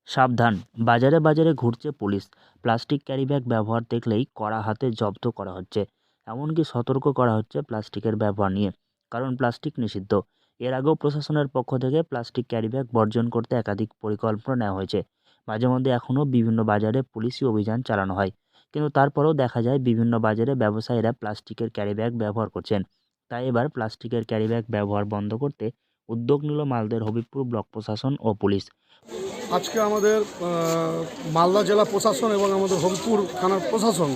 সাবধান, বাজারে বাজারে ঘুরছে পুলিশ। প্লাস্টিক ক্যারিব্যাগ ব্যবহার দেখলেই কড়া হাতে জব্দ করা হচ্ছে। এমনকি সতর্ক করা হচ্ছে প্লাস্টিকের ব্যবহার নিয়ে, কারণ প্লাস্টিক নিষিদ্ধ। এর আগেও প্রশাসনের পক্ষ থেকে প্লাস্টিক ক্যারিব্যাগ বর্জন করতে একাধিক পরিকল্পনা নেওয়া হয়েছে। মাঝে মধ্যে এখনও বিভিন্ন বাজারে পুলিশি অভিযান চালানো হয়, কিন্তু তারপরেও দেখা যায় বিভিন্ন বাজারে ব্যবসায়ীরা প্লাস্টিকের ক্যারিব্যাগ ব্যবহার করছেন। তাই এবার প্লাস্টিকের ক্যারিব্যাগ ব্যবহার বন্ধ করতে উদ্যোগ নিল মালদার হবিবপুর ব্লক প্রশাসন ও পুলিশ। আজকে আমাদের মালদা জেলা প্রশাসন এবং আমাদের হবিবপুর থানার প্রশাসন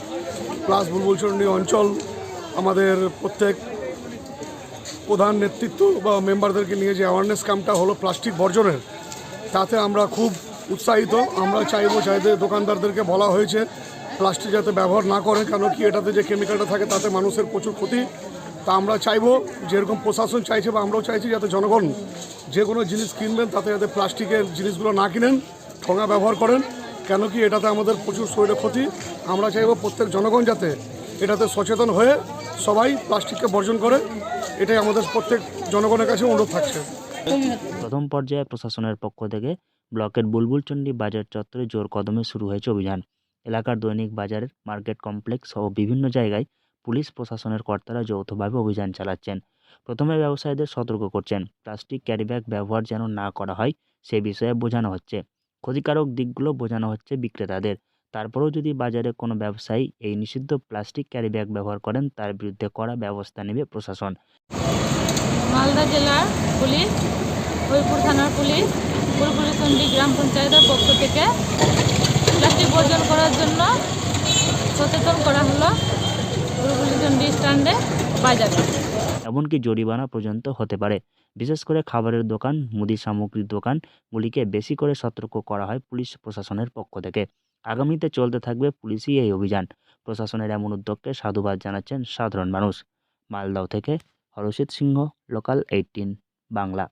প্লাস বুলবুলচন্ডী অঞ্চল আমাদের প্রত্যেক প্রধান নেতৃত্ব বা মেম্বারদেরকে নিয়ে যে অ্যাওয়ারনেস ক্যাম্পটা হলো প্লাস্টিক বর্জনের, তাতে আমরা খুব উৎসাহিত। আমরা চাইবো দোকানদারদেরকে বলা হয়েছে প্লাস্টিক যাতে ব্যবহার না করেন, কেন কি এটাতে যে কেমিক্যালটা থাকে তাতে মানুষের প্রচুর ক্ষতি। তা আমরা চাইবো যেরকম প্রশাসন চাইছে বা আমরাও চাইছি যাতে জনগণ যে কোনো জিনিস কিনবেন তাতে যাতে প্লাস্টিকের জিনিসগুলো না কিনেন, ঠোঙা ব্যবহার করেন, কেন কি এটাতে আমাদের প্রচুর শরীরে ক্ষতি। আমরা চাইবো প্রত্যেক জনগণ যাতে এটাতে সচেতন হয়ে সবাই প্লাস্টিককে বর্জন করে, এটাই আমাদের প্রত্যেক জনগণের কাছে অনুরোধ থাকছে। প্রথম পর্যায়ে প্রশাসনের পক্ষ থেকে ব্লকের বুলবুলচন্ডী বাজার চত্বরে জোর কদমে শুরু হয়েছে অভিযান। এলাকার দৈনিক বাজারের মার্কেট কমপ্লেক্স সহ বিভিন্ন জায়গায় পুলিশ প্রশাসনের কর্তারা যৌথভাবে অভিযান চালাচ্ছেন। প্রথমে ব্যবসায়ীদের সতর্ক করছেন, প্লাস্টিক ক্যারিব্যাগ ব্যবহার যেন না করা হয় সে বিষয়ে বোঝানো হচ্ছে। ক্ষতিকারক দিকগুলো বোঝানো হচ্ছে বিক্রেতাদের। তারপরেও যদি বাজারে কোনো ব্যবসায়ী এই নিষিদ্ধ প্লাস্টিক ক্যারিব্যাগ ব্যবহার করেন তার বিরুদ্ধে কড়া ব্যবস্থা নেবে প্রশাসন। মালদা জেলার পুলিশ, হবিবপুর থানার পুলিশ, বুলবুলচন্ডী গ্রাম পঞ্চায়েতের পক্ষ থেকে প্লাস্টিক বর্জন করার জন্য সচেতন করা হলো বুলবুলচন্ডী স্ট্যান্ডে বাজারে। এমনকি জরিমানা পর্যন্ত হতে পারে। বিশেষ করে খাবারের দোকান, মুদি সামগ্রীর দোকানগুলিকে বেশি করে সতর্ক করা হয় পুলিশ প্রশাসনের পক্ষ থেকে। আগামীতে চলতে থাকবে পুলিশি এই অভিযান। প্রশাসনের এমন উদ্যোগকে সাধুবাদ জানাচ্ছেন সাধারণ মানুষ। মালদহ থেকে হরষিত সিংহ, লোকাল 18 বাংলা।